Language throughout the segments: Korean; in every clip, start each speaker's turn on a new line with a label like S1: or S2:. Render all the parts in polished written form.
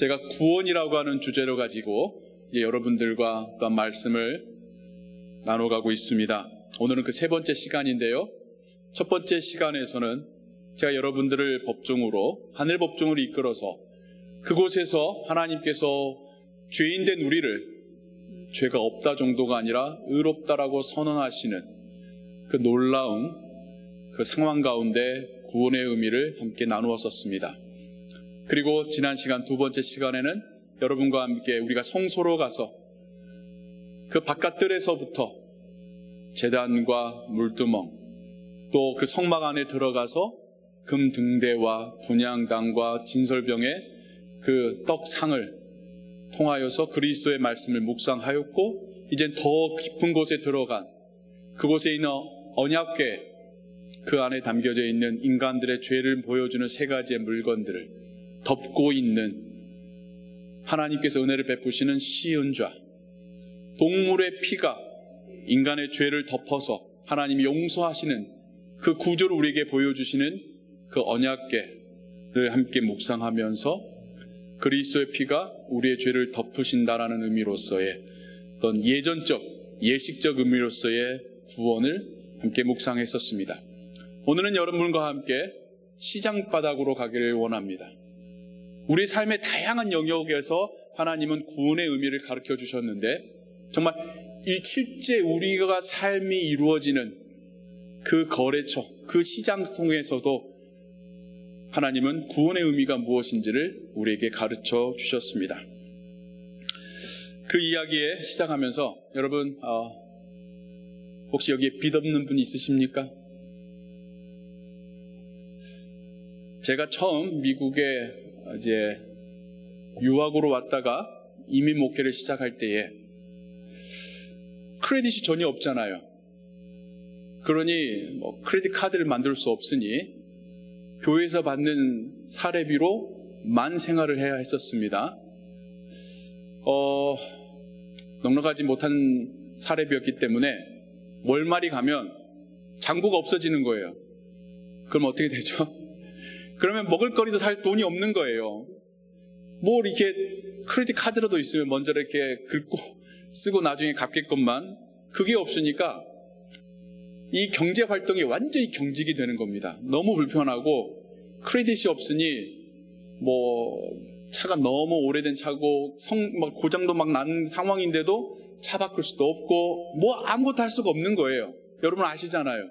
S1: 제가 구원이라고 하는 주제로 가지고 여러분들과 또한 말씀을 나눠가고 있습니다. 오늘은 그 세 번째 시간인데요. 첫 번째 시간에서는 제가 여러분들을 법정으로, 하늘 법정으로 이끌어서 그곳에서 하나님께서 죄인된 우리를 죄가 없다 정도가 아니라 의롭다라고 선언하시는 그 놀라운 그 상황 가운데 구원의 의미를 함께 나누었었습니다. 그리고 지난 시간 두 번째 시간에는 여러분과 함께 우리가 성소로 가서 그 바깥들에서부터 제단과 물두멍, 또 그 성막 안에 들어가서 금 등대와 분향당과 진설병의 그 떡상을 통하여서 그리스도의 말씀을 묵상하였고, 이젠 더 깊은 곳에 들어간 그곳에 있는 언약궤, 그 안에 담겨져 있는 인간들의 죄를 보여주는 세 가지의 물건들을 덮고 있는 하나님께서 은혜를 베푸시는 시은좌, 동물의 피가 인간의 죄를 덮어서 하나님이 용서하시는 그 구조를 우리에게 보여주시는 그 언약궤를 함께 묵상하면서 그리스도의 피가 우리의 죄를 덮으신다라는 의미로서의 어떤 예전적, 예식적 의미로서의 구원을 함께 묵상했었습니다. 오늘은 여러분과 함께 시장바닥으로 가기를 원합니다. 우리 삶의 다양한 영역에서 하나님은 구원의 의미를 가르쳐 주셨는데, 정말 이 실제 우리가 삶이 이루어지는 그 거래처, 그 시장 속에서도 하나님은 구원의 의미가 무엇인지를 우리에게 가르쳐 주셨습니다. 그 이야기에 시작하면서 여러분, 혹시 여기에 빚 없는 분 있으십니까? 제가 처음 미국에 이제 유학으로 왔다가 이민 목회를 시작할 때에 크레딧이 전혀 없잖아요. 그러니 크레딧 카드를 만들 수 없으니 교회에서 받는 사례비로 만 생활을 해야 했었습니다. 넉넉하지 못한 사례비였기 때문에 월말이 가면 잔고가 없어지는 거예요. 그럼 어떻게 되죠? 그러면 먹을거리도 살 돈이 없는 거예요. 뭐 이렇게 크레딧 카드라도 있으면 먼저 이렇게 긁고 쓰고 나중에 갚겠건만, 그게 없으니까 이 경제 활동이 완전히 경직이 되는 겁니다. 너무 불편하고, 크레딧이 없으니 뭐 차가 너무 오래된 차고 막 고장도 막 난 상황인데도 차 바꿀 수도 없고 뭐 아무것도 할 수가 없는 거예요. 여러분 아시잖아요.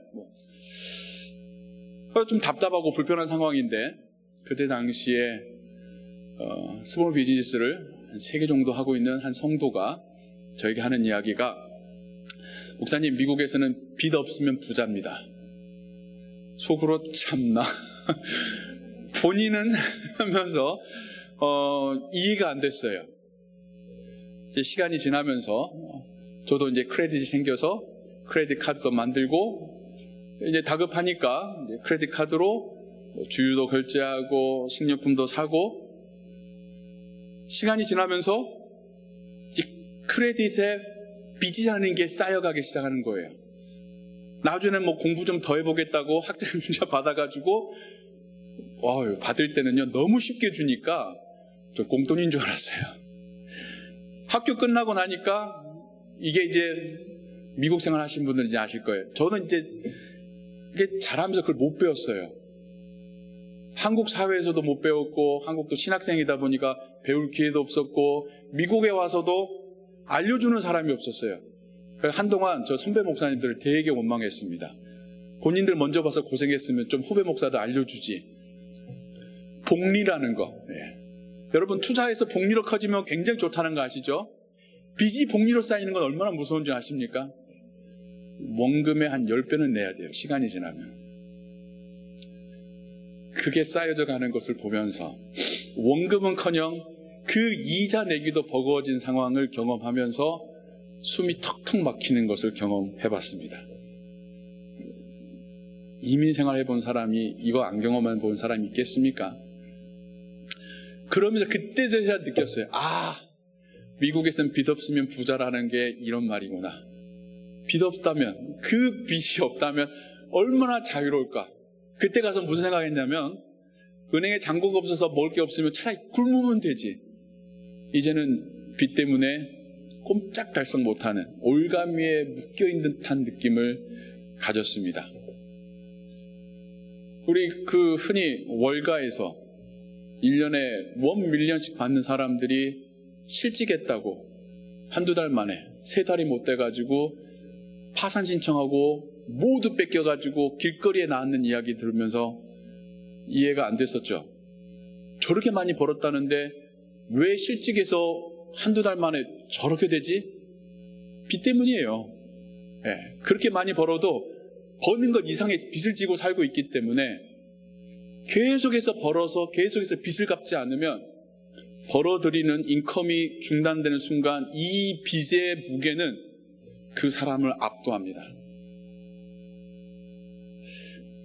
S1: 좀 답답하고 불편한 상황인데, 그때 당시에 스몰 비즈니스를 한 3개 정도 하고 있는 한 성도가 저에게 하는 이야기가, 목사님, 미국에서는 빚 없으면 부자입니다. 속으로 참나 본인은 하면서 이해가 안 됐어요. 이제 시간이 지나면서 저도 이제 크레딧이 생겨서 크레딧 카드도 만들고, 이제 다급하니까 이제 크레딧 카드로 주유도 결제하고 식료품도 사고, 시간이 지나면서 크레딧에 빚이라는 게 쌓여가기 시작하는 거예요. 나중에는 뭐 공부 좀 더 해보겠다고 학자금융자 받아가지고 받을 때는요 너무 쉽게 주니까 저 공돈인 줄 알았어요. 학교 끝나고 나니까 이게 이제 미국 생활 하신 분들은 이제 아실 거예요. 저는 이제 이게 잘하면서 그걸 못 배웠어요. 한국 사회에서도 못 배웠고, 한국도 신학생이다 보니까 배울 기회도 없었고, 미국에 와서도 알려주는 사람이 없었어요. 한동안 저 선배 목사님들을 되게 원망했습니다. 본인들 먼저 봐서 고생했으면 좀 후배 목사들 알려주지. 복리라는 거. 네. 여러분, 투자해서 복리로 커지면 굉장히 좋다는 거 아시죠? 빚이 복리로 쌓이는 건 얼마나 무서운 줄 아십니까? 원금의 한 10배는 내야 돼요. 시간이 지나면. 그게 쌓여져 가는 것을 보면서 원금은커녕 그 이자 내기도 버거워진 상황을 경험하면서 숨이 턱턱 막히는 것을 경험해봤습니다. 이민생활 해본 사람이 이거 안 경험해 본 사람이 있겠습니까? 그러면서 그때 제가 느꼈어요. 미국에서는 빚 없으면 부자라는 게 이런 말이구나. 빚 없다면, 그 빚이 없다면 얼마나 자유로울까. 그때 가서 무슨 생각했냐면, 은행에 잔고가 없어서 먹을 게 없으면 차라리 굶으면 되지. 이제는 빚 때문에 꼼짝달싹 못하는 올가미에 묶여있는 듯한 느낌을 가졌습니다. 우리 흔히 월가에서 1년에 1밀리언씩 받는 사람들이 실직했다고 한두 달 만에 3달이 못 돼가지고 파산 신청하고 모두 뺏겨가지고 길거리에 나앉는 이야기 들으면서 이해가 안 됐었죠. 저렇게 많이 벌었다는데 왜 실직해서 한두 달 만에 저렇게 되지? 빚 때문이에요. 네, 그렇게 많이 벌어도 버는 것 이상의 빚을 지고 살고 있기 때문에 계속해서 벌어서 계속해서 빚을 갚지 않으면 벌어들이는 인컴이 중단되는 순간 이 빚의 무게는 그 사람을 압도합니다.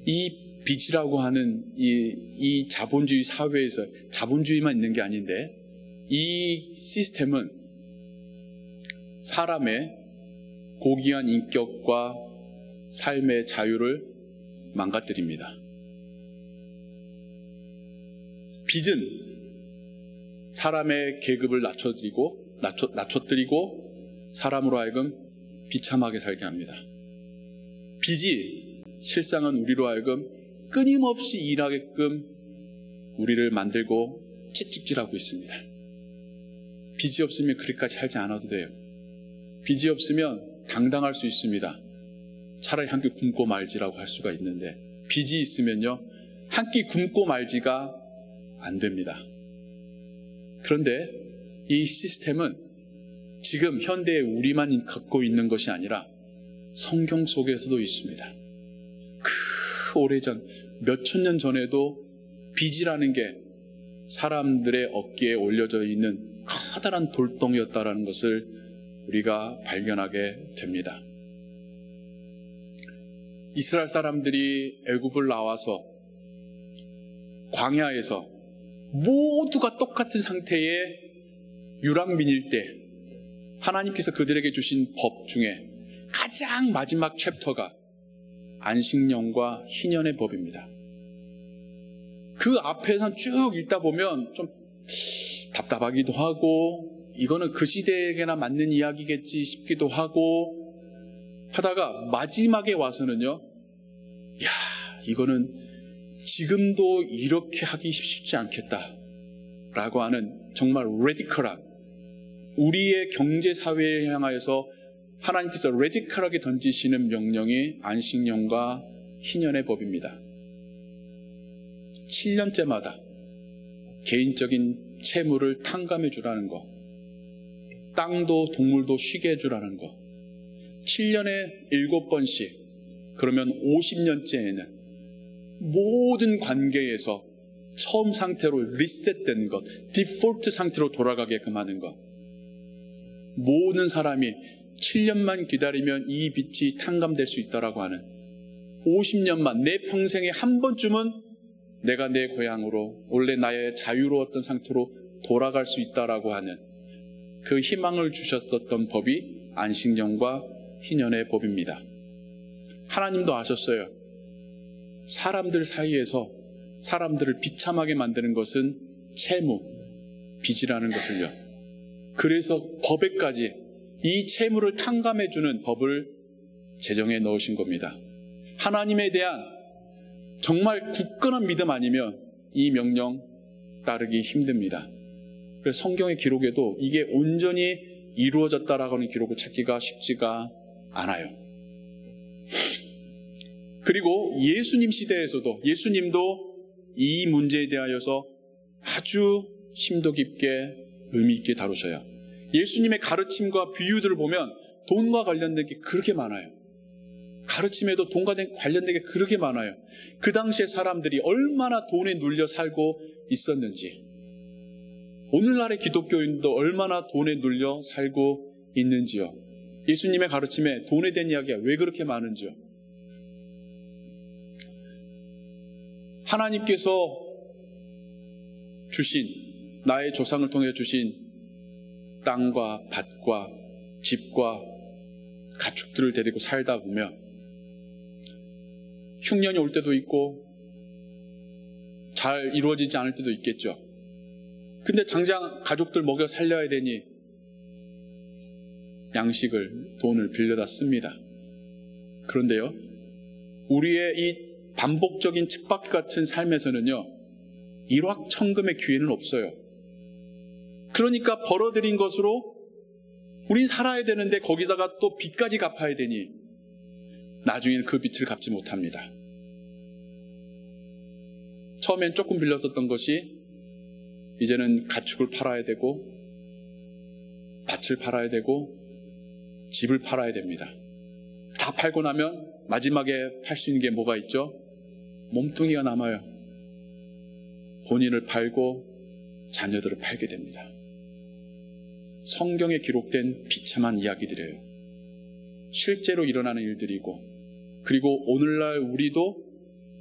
S1: 이 빚이라고 하는 이 자본주의 사회에서 자본주의만 있는 게 아닌데 이 시스템은 사람의 고귀한 인격과 삶의 자유를 망가뜨립니다. 빚은 사람의 계급을 낮춰뜨리고 사람으로 하여금 비참하게 살게 합니다. 빚이 실상은 우리로 하여금 끊임없이 일하게끔 우리를 만들고 채찍질하고 있습니다. 빚이 없으면 그렇게까지 살지 않아도 돼요. 빚이 없으면 당당할 수 있습니다. 차라리 한 끼 굶고 말지라고 할 수가 있는데 빚이 있으면요 한 끼 굶고 말지가 안 됩니다. 그런데 이 시스템은 지금 현대의 우리만 갖고 있는 것이 아니라 성경 속에서도 있습니다. 오래전 몇천 년 전에도 빚이라는 게 사람들의 어깨에 올려져 있는 커다란 돌덩이였다라는 것을 우리가 발견하게 됩니다. 이스라엘 사람들이 애굽을 나와서 광야에서 모두가 똑같은 상태의 유랑민일 때 하나님께서 그들에게 주신 법 중에 가장 마지막 챕터가 안식년과 희년의 법입니다. 그 앞에서 쭉 읽다 보면 좀 답답하기도 하고 이거는 그 시대에게나 맞는 이야기겠지 싶기도 하고 하다가 마지막에 와서는요 이거는 지금도 이렇게 하기 쉽지 않겠다라고 하는 정말 레디컬한 우리의 경제사회를 향하여서 하나님께서 레디컬하게 던지시는 명령이 안식년과 희년의 법입니다. 7년째마다 개인적인 채무를 탕감해 주라는 거, 땅도 동물도 쉬게 해주라는 거, 7년에 7번씩, 그러면 50년째에는 모든 관계에서 처음 상태로 리셋되는 것, 디폴트 상태로 돌아가게끔 하는 것. 모든 사람이 7년만 기다리면 이 빚이 탕감될 수 있다라고 하는 50년만, 내 평생에 한 번쯤은 내가 내 고향으로 원래 나의 자유로웠던 상태로 돌아갈 수 있다라고 하는 그 희망을 주셨었던 법이 안식년과 희년의 법입니다. 하나님도 아셨어요. 사람들 사이에서 사람들을 비참하게 만드는 것은 채무, 빚이라는 것을요. 그래서 법에까지 이 채무를 탕감해주는 법을 제정해 넣으신 겁니다. 하나님에 대한 정말 굳건한 믿음 아니면 이 명령 따르기 힘듭니다. 그래서 성경의 기록에도 이게 온전히 이루어졌다라고 하는 기록을 찾기가 쉽지가 않아요. 그리고 예수님 시대에서도 예수님도 이 문제에 대하여서 아주 심도 깊게 의미 있게 다루셔요. 예수님의 가르침과 비유들을 보면 돈과 관련된 게 그렇게 많아요. 가르침에도 돈과 관련된 게 그렇게 많아요. 그 당시에 사람들이 얼마나 돈에 눌려 살고 있었는지, 오늘날의 기독교인도 얼마나 돈에 눌려 살고 있는지요. 예수님의 가르침에 돈에 대한 이야기가 왜 그렇게 많은지요. 하나님께서 주신, 나의 조상을 통해 주신 땅과 밭과 집과 가축들을 데리고 살다 보면 흉년이 올 때도 있고 잘 이루어지지 않을 때도 있겠죠. 근데 당장 가족들 먹여 살려야 되니 양식을, 돈을 빌려다 씁니다. 그런데요, 우리의 이 반복적인 쳇바퀴 같은 삶에서는요, 일확천금의 기회는 없어요. 그러니까 벌어들인 것으로 우린 살아야 되는데 거기다가 또 빚까지 갚아야 되니 나중에는 그 빚을 갚지 못합니다. 처음엔 조금 빌렸었던 것이 이제는 가축을 팔아야 되고 밭을 팔아야 되고 집을 팔아야 됩니다. 다 팔고 나면 마지막에 팔 수 있는 게 뭐가 있죠? 몸뚱이가 남아요. 본인을 팔고 자녀들을 팔게 됩니다. 성경에 기록된 비참한 이야기들이에요. 실제로 일어나는 일들이고, 그리고 오늘날 우리도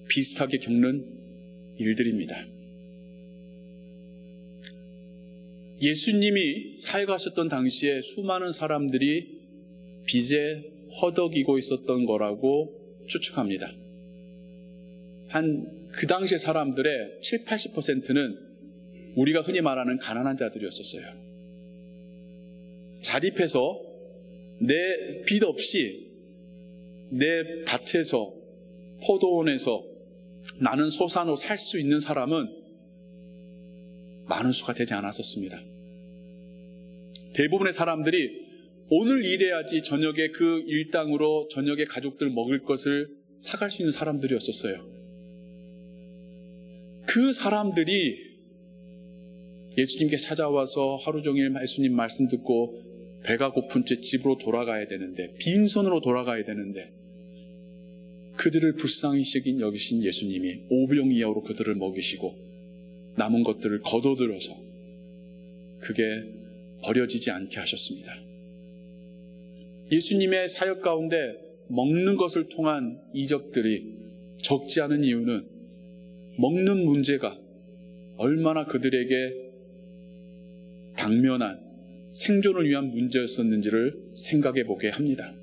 S1: 비슷하게 겪는 일들입니다. 예수님이 사역하셨던 당시에 수많은 사람들이 빚에 허덕이고 있었던 거라고 추측합니다. 그 당시의 사람들의 70-80%는 우리가 흔히 말하는 가난한 자들이었었어요. 자립해서 내 빚 없이 내 밭에서 포도원에서 나는 소산으로 살 수 있는 사람은 많은 수가 되지 않았었습니다. 대부분의 사람들이 오늘 일해야지 저녁에 그 일당으로 저녁에 가족들 먹을 것을 사갈 수 있는 사람들이었었어요. 그 사람들이 예수님께 찾아와서 하루 종일 예수님 말씀 듣고 배가 고픈 채 집으로 돌아가야 되는데, 빈손으로 돌아가야 되는데, 그들을 불쌍히 여기신 예수님이 오병이어로 그들을 먹이시고 남은 것들을 거둬들여서 그게 버려지지 않게 하셨습니다. 예수님의 사역 가운데 먹는 것을 통한 이적들이 적지 않은 이유는 먹는 문제가 얼마나 그들에게 당면한 생존을 위한 문제였었는지를 생각해 보게 합니다.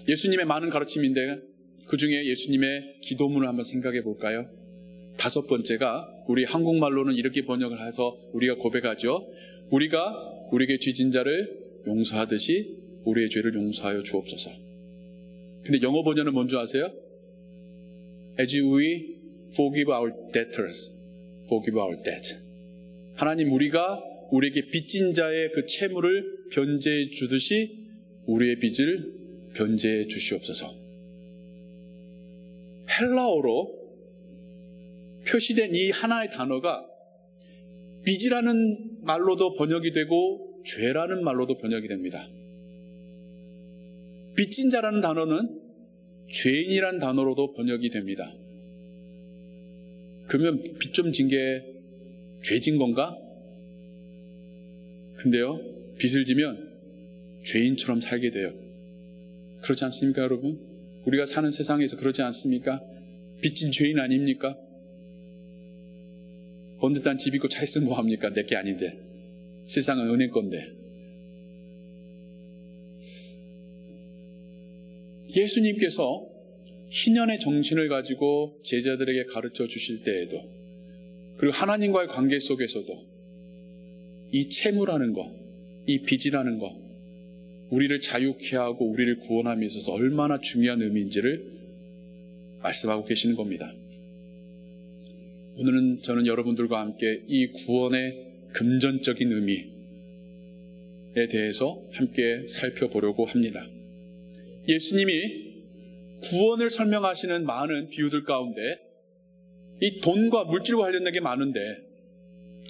S1: 예수님의 많은 가르침인데 그 중에 예수님의 기도문을 한번 생각해 볼까요? 5번째가 우리 한국말로는 이렇게 번역을 해서 우리가 고백하죠. 우리가 우리에게 죄진 자를 용서하듯이 우리의 죄를 용서하여 주옵소서. 근데 영어 번역은 뭔지 아세요? As we forgive our debtors, forgive our debt. 하나님, 우리가 우리에게 빚진 자의 그 채무를 변제해 주듯이 우리의 빚을 변제해 주시옵소서. 헬라어로 표시된 이 하나의 단어가 빚이라는 말로도 번역이 되고 죄라는 말로도 번역이 됩니다. 빚진 자라는 단어는 죄인이라는 단어로도 번역이 됩니다. 그러면 빚 좀 진 게 죄진 건가? 근데요, 빚을 지면 죄인처럼 살게 돼요. 그렇지 않습니까, 여러분? 우리가 사는 세상에서 그렇지 않습니까? 빚진 죄인 아닙니까? 번듯한 집 있고 차 있으면 뭐합니까? 내게 아닌데. 세상은 은행 건데. 예수님께서 희년의 정신을 가지고 제자들에게 가르쳐 주실 때에도, 그리고 하나님과의 관계 속에서도 이 채무라는 것, 이 빚이라는 것, 우리를 자유케 하고 우리를 구원함에 있어서 얼마나 중요한 의미인지를 말씀하고 계시는 겁니다. 오늘은 저는 여러분들과 함께 이 구원의 금전적인 의미에 대해서 함께 살펴보려고 합니다. 예수님이 구원을 설명하시는 많은 비유들 가운데 이 돈과 물질과 관련된 게 많은데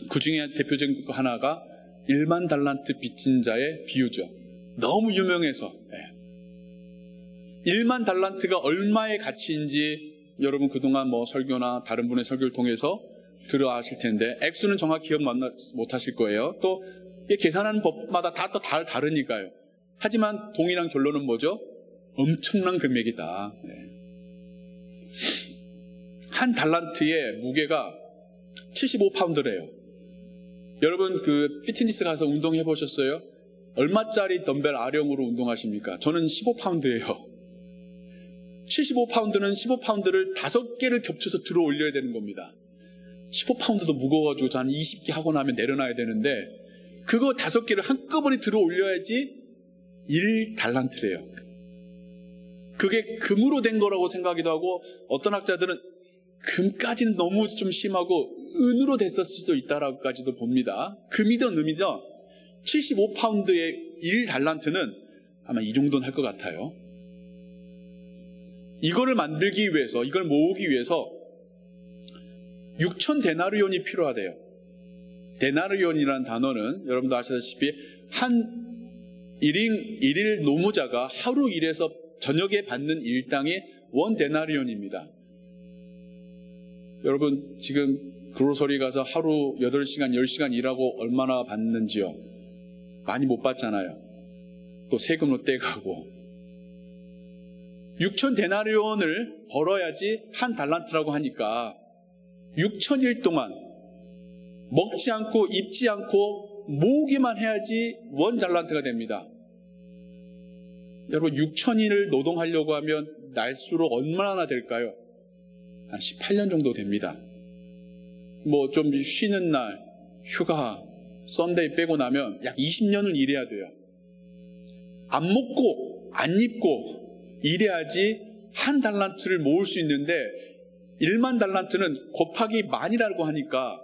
S1: 그 중에 대표적인 하나가 1만 달란트 빚진 자의 비유죠. 너무 유명해서 1만 달란트가 얼마의 가치인지 여러분 그동안 뭐 설교나 다른 분의 설교를 통해서 들어아실 텐데 액수는 정확히 기억 못 하실 거예요. 또 계산하는 법마다 다 또 다르니까요. 하지만 동일한 결론은 뭐죠? 엄청난 금액이다. 한 달란트의 무게가 75파운드래요. 여러분 그 피트니스 가서 운동해 보셨어요? 얼마짜리 덤벨 아령으로 운동하십니까? 저는 15파운드예요. 75파운드는 15파운드를 5개를 겹쳐서 들어 올려야 되는 겁니다. 15파운드도 무거워가지고 저 한 20개 하고 나면 내려놔야 되는데 그거 5개를 한꺼번에 들어 올려야지 1달란트래요. 그게 금으로 된 거라고 생각하기도 하고 어떤 학자들은 금까지는 너무 좀 심하고 은으로 됐었을 수도 있다라고까지도 봅니다. 금이든 은이든 75파운드의 1달란트는 아마 이 정도는 할 것 같아요. 이거를 만들기 위해서, 이걸 모으기 위해서 6천 데나리온이 필요하대요. 데나리온이라는 단어는 여러분도 아시다시피 한 일일 노무자가 하루 일해서 저녁에 받는 일당이 1 데나리온입니다. 여러분 지금 그로서리 가서 하루 8시간, 10시간 일하고 얼마나 받는지요? 많이 못 받잖아요. 또 세금으로 떼가고. 6천 데나리온을 벌어야지 1달란트라고 하니까 6천일 동안 먹지 않고 입지 않고 모으기만 해야지 1달란트가 됩니다. 여러분 6천일을 노동하려고 하면 날수로 얼마나 될까요? 한 18년 정도 됩니다. 뭐 좀 쉬는 날, 휴가, 썬데이 빼고 나면 약 20년을 일해야 돼요. 안 먹고 안 입고 일해야지 1달란트를 모을 수 있는데 1만 달란트는 곱하기 만이라고 하니까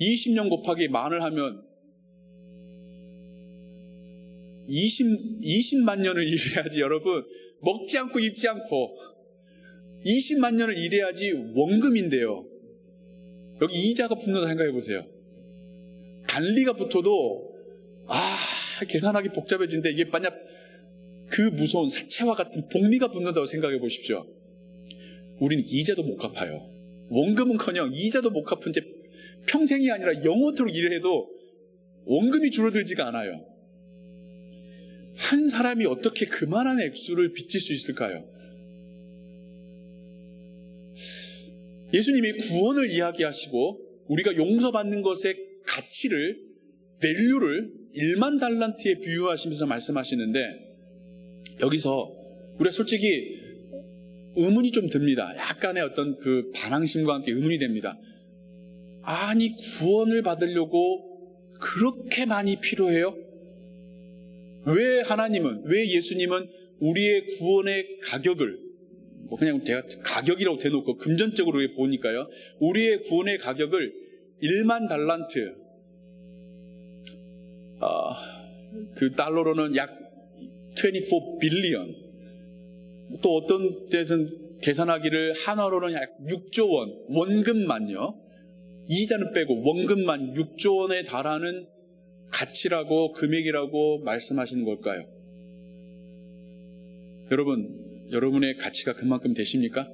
S1: 20년 곱하기 만을 하면 20만 년을 일해야지 여러분 먹지 않고 입지 않고 20만 년을 일해야지 원금인데요. 여기 이자가 붙는다 생각해 보세요. 단리가 붙어도 계산하기 복잡해진데 이게 만약 그 무서운 사채와 같은 복리가 붙는다고 생각해 보십시오. 우리는 이자도 못 갚아요. 원금은커녕 이자도 못 갚은 채 평생이 아니라 영원토록 일을 해도 원금이 줄어들지가 않아요. 한 사람이 어떻게 그만한 액수를 빚질 수 있을까요? 예수님이 구원을 이야기하시고 우리가 용서받는 것의 가치를, 밸류를 1만 달란트에 비유하시면서 말씀하시는데 여기서 우리가 솔직히 의문이 좀 듭니다. 약간의 어떤 그 반항심과 함께 의문이 됩니다. 아니 구원을 받으려고 그렇게 많이 필요해요? 왜 하나님은, 왜 예수님은 우리의 구원의 가격을 그냥 제가 가격이라고 대놓고 금전적으로 보니까요. 우리의 구원의 가격을 1만 달란트 그 달러로는 약 24 빌리언 또 어떤 데서는 계산하기를 한화로는 약 6조 원 원금만요. 이자는 빼고 원금만 6조 원에 달하는 가치라고 금액이라고 말씀하시는 걸까요? 여러분의 가치가 그만큼 되십니까?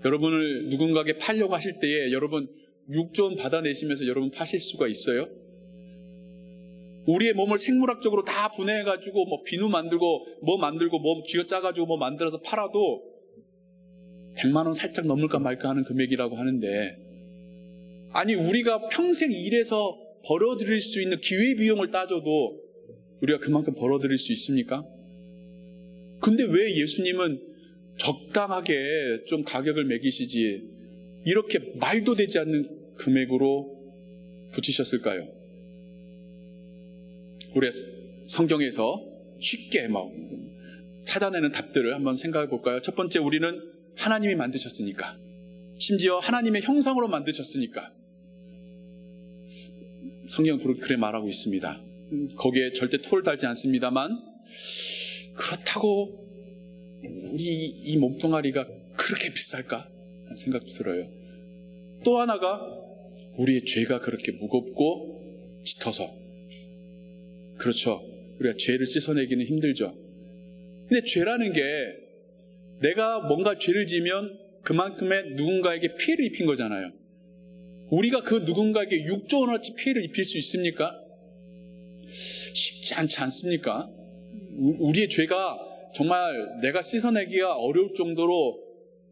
S1: 여러분을 누군가에게 팔려고 하실 때에 여러분 6조 원 받아내시면서 여러분 파실 수가 있어요? 우리의 몸을 생물학적으로 다 분해해가지고 뭐 비누 만들고 뭐 쥐어짜가지고 뭐 만들어서 팔아도 100만 원 살짝 넘을까 말까 하는 금액이라고 하는데 아니 우리가 평생 일해서 벌어들일 수 있는 기회비용을 따져도 우리가 그만큼 벌어들일 수 있습니까? 근데 왜 예수님은 적당하게 좀 가격을 매기시지 이렇게 말도 되지 않는 금액으로 붙이셨을까요? 우리가 성경에서 쉽게 찾아내는 답들을 한번 생각해 볼까요? 첫 번째, 우리는 하나님이 만드셨으니까, 심지어 하나님의 형상으로 만드셨으니까. 성경은 그렇게 말하고 있습니다. 거기에 절대 토를 달지 않습니다만 그렇다고 우리 이 몸뚱아리가 그렇게 비쌀까? 하는 생각도 들어요. 또 하나가 우리의 죄가 그렇게 무겁고 짙어서 그렇죠. 우리가 죄를 씻어내기는 힘들죠. 근데 죄라는 게 내가 뭔가 죄를 지면 그만큼의 누군가에게 피해를 입힌 거잖아요. 우리가 그 누군가에게 6조 원어치 피해를 입힐 수 있습니까? 쉽지 않지 않습니까? 우리의 죄가 정말 내가 씻어내기가 어려울 정도로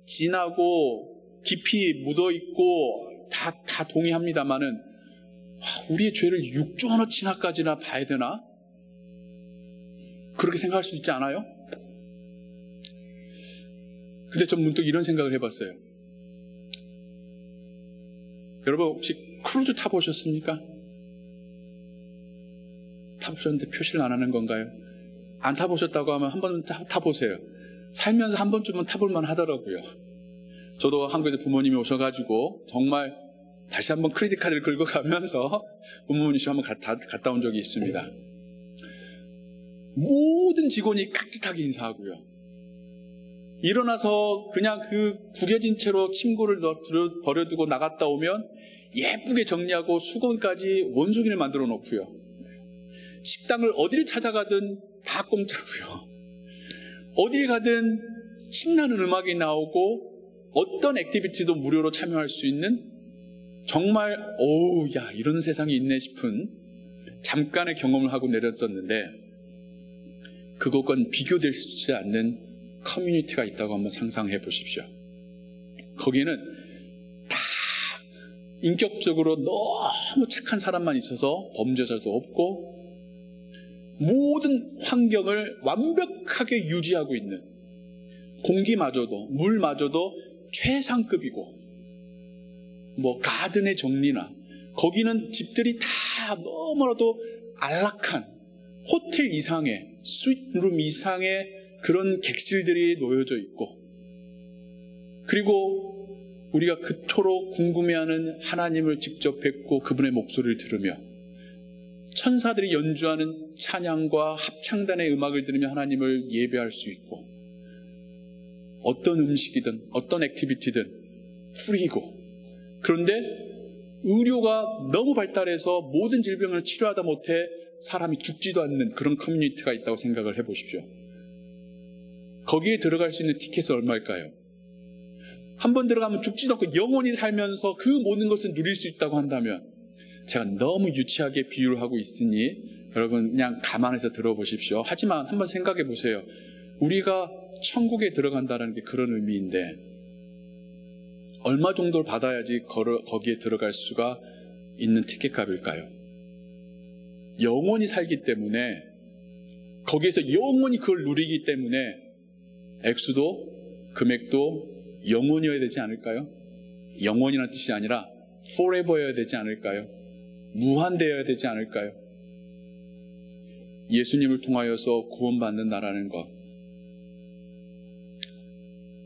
S1: 진하고 깊이 묻어있고 다 동의합니다만은 우리의 죄를 6조 원어치나까지나 봐야 되나? 그렇게 생각할 수 있지 않아요? 근데 전 문득 이런 생각을 해봤어요. 여러분 혹시 크루즈 타보셨습니까? 타보셨는데 표시를 안 하는 건가요? 안 타보셨다고 하면 한번 타보세요. 살면서 한 번쯤은 타볼만 하더라고요. 저도 한국에서 부모님이 오셔가지고 정말 다시 한번 크레딧 카드를 긁어가면서 부모님이시고 한번 갔다 온 적이 있습니다. 모든 직원이 깍듯하게 인사하고요. 일어나서 그냥 그 구겨진 채로 침구를 버려두고 나갔다 오면 예쁘게 정리하고 수건까지 원숭이를 만들어 놓고요. 식당을 어디를 찾아가든 다 공짜고요. 어딜 가든 신나는 음악이 나오고 어떤 액티비티도 무료로 참여할 수 있는 정말 야 이런 세상이 있네 싶은 잠깐의 경험을 하고 내렸었는데 그것과는 비교될 수 않는 커뮤니티가 있다고 한번 상상해 보십시오. 거기는 다 인격적으로 너무 착한 사람만 있어서 범죄자도 없고 모든 환경을 완벽하게 유지하고 있는 공기마저도 물마저도 최상급이고 가든의 정리나 거기는 집들이 다 너무나도 안락한 호텔 이상의 스윗룸 이상의 그런 객실들이 놓여져 있고 그리고 우리가 그토록 궁금해하는 하나님을 직접 뵙고 그분의 목소리를 들으며 천사들이 연주하는 찬양과 합창단의 음악을 들으며 하나님을 예배할 수 있고 어떤 음식이든 어떤 액티비티든 프리고 그런데 의료가 너무 발달해서 모든 질병을 치료하다 못해 사람이 죽지도 않는 그런 커뮤니티가 있다고 생각을 해보십시오. 거기에 들어갈 수 있는 티켓은 얼마일까요? 한번 들어가면 죽지도 않고 영원히 살면서 그 모든 것을 누릴 수 있다고 한다면 제가 너무 유치하게 비유를 하고 있으니 여러분 그냥 감안해서 들어보십시오. 하지만 한번 생각해 보세요. 우리가 천국에 들어간다는 게 그런 의미인데 얼마 정도를 받아야지 거기에 들어갈 수가 있는 티켓값일까요? 영원히 살기 때문에 거기에서 영원히 그걸 누리기 때문에 액수도 금액도 영원이어야 되지 않을까요? 영원이라는 뜻이 아니라 forever여야 되지 않을까요? 무한되어야 되지 않을까요? 예수님을 통하여서 구원받는다라는 것,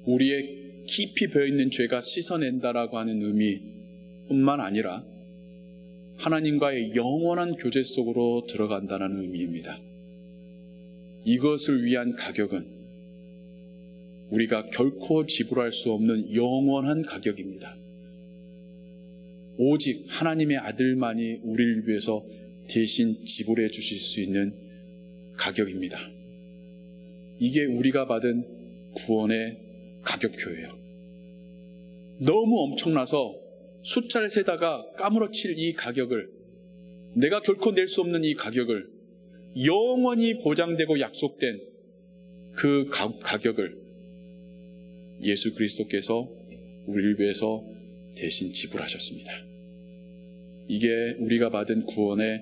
S1: 우리의 깊이 배어있는 죄가 씻어낸다라고 하는 의미뿐만 아니라 하나님과의 영원한 교제 속으로 들어간다는 의미입니다. 이것을 위한 가격은 우리가 결코 지불할 수 없는 영원한 가격입니다. 오직 하나님의 아들만이 우리를 위해서 대신 지불해 주실 수 있는 가격입니다. 이게 우리가 받은 구원의 가격표예요. 너무 엄청나서 숫자를 세다가 까무러칠 이 가격을, 내가 결코 낼 수 없는 이 가격을, 영원히 보장되고 약속된 그 가격을 예수 그리스도께서 우리를 위해서 대신 지불하셨습니다. 이게 우리가 받은 구원의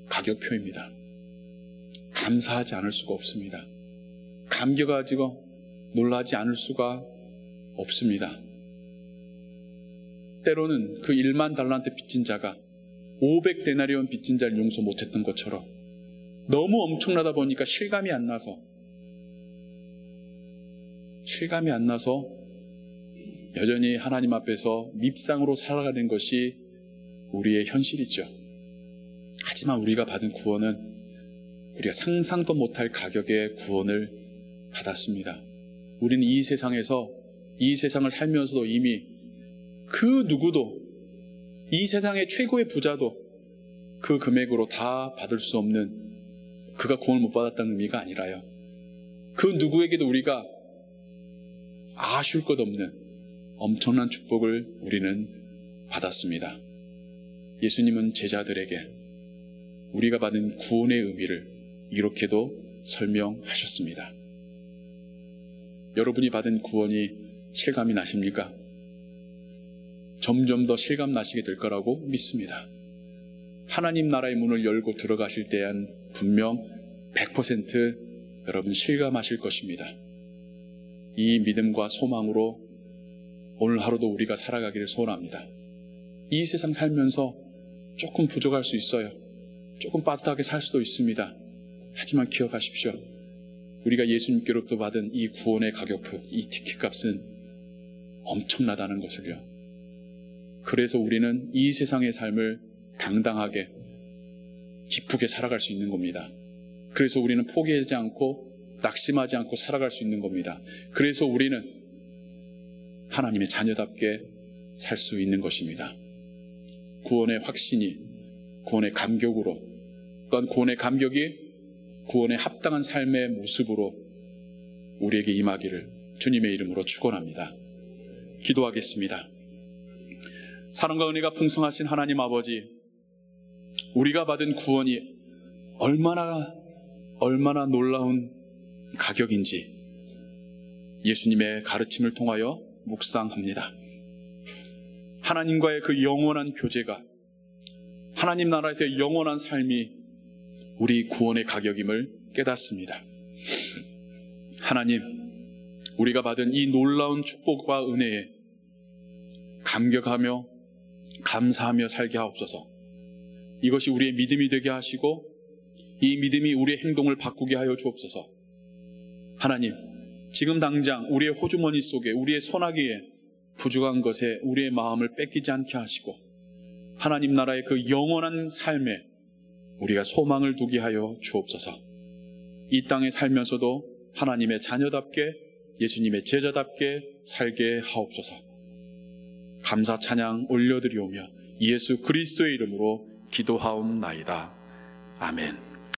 S1: 가격표입니다. 감사하지 않을 수가 없습니다. 감격하지고 놀라지 않을 수가 없습니다. 때로는 그 1만 달란트 빚진 자가 500데나리온 빚진 자를 용서 못했던 것처럼 너무 엄청나다 보니까 실감이 안 나서 여전히 하나님 앞에서 밉상으로 살아가는 것이 우리의 현실이죠. 하지만 우리가 받은 구원은 우리가 상상도 못할 가격의 구원을 받았습니다. 우리는 이 세상에서 이 세상을 살면서도 이미 그 누구도, 이 세상의 최고의 부자도 그 금액으로 다 받을 수 없는, 그가 구원을 못 받았다는 의미가 아니라요, 그 누구에게도 우리가 아쉬울 것 없는 엄청난 축복을 우리는 받았습니다. 예수님은 제자들에게 우리가 받은 구원의 의미를 이렇게도 설명하셨습니다. 여러분이 받은 구원이 실감이 나십니까? 점점 더 실감 나시게 될 거라고 믿습니다. 하나님 나라의 문을 열고 들어가실 때엔 분명 100% 여러분 실감하실 것입니다. 이 믿음과 소망으로 오늘 하루도 우리가 살아가기를 소원합니다. 이 세상 살면서 조금 부족할 수 있어요. 조금 빠듯하게 살 수도 있습니다. 하지만 기억하십시오. 우리가 예수님께로부터 받은 이 구원의 가격표, 이 티켓값은 엄청나다는 것을요. 그래서 우리는 이 세상의 삶을 당당하게 기쁘게 살아갈 수 있는 겁니다. 그래서 우리는 포기하지 않고 낙심하지 않고 살아갈 수 있는 겁니다. 그래서 우리는 하나님의 자녀답게 살 수 있는 것입니다. 구원의 확신이 구원의 감격으로, 또한 구원의 감격이 구원에 합당한 삶의 모습으로 우리에게 임하기를 주님의 이름으로 축원합니다. 기도하겠습니다. 사랑과 은혜가 풍성하신 하나님 아버지, 우리가 받은 구원이 얼마나 놀라운 가격인지 예수님의 가르침을 통하여 묵상합니다. 하나님과의 그 영원한 교제가, 하나님 나라에서의 영원한 삶이 우리 구원의 가격임을 깨닫습니다. 하나님, 우리가 받은 이 놀라운 축복과 은혜에 감격하며 감사하며 살게 하옵소서. 이것이 우리의 믿음이 되게 하시고 이 믿음이 우리의 행동을 바꾸게 하여 주옵소서. 하나님, 지금 당장 우리의 호주머니 속에, 우리의 소나기에 부족한 것에 우리의 마음을 뺏기지 않게 하시고 하나님 나라의 그 영원한 삶에 우리가 소망을 두게 하여 주옵소서. 이 땅에 살면서도 하나님의 자녀답게, 예수님의 제자답게 살게 하옵소서. 감사 찬양 올려드리오며 예수 그리스도의 이름으로 기도하옵나이다. 아멘.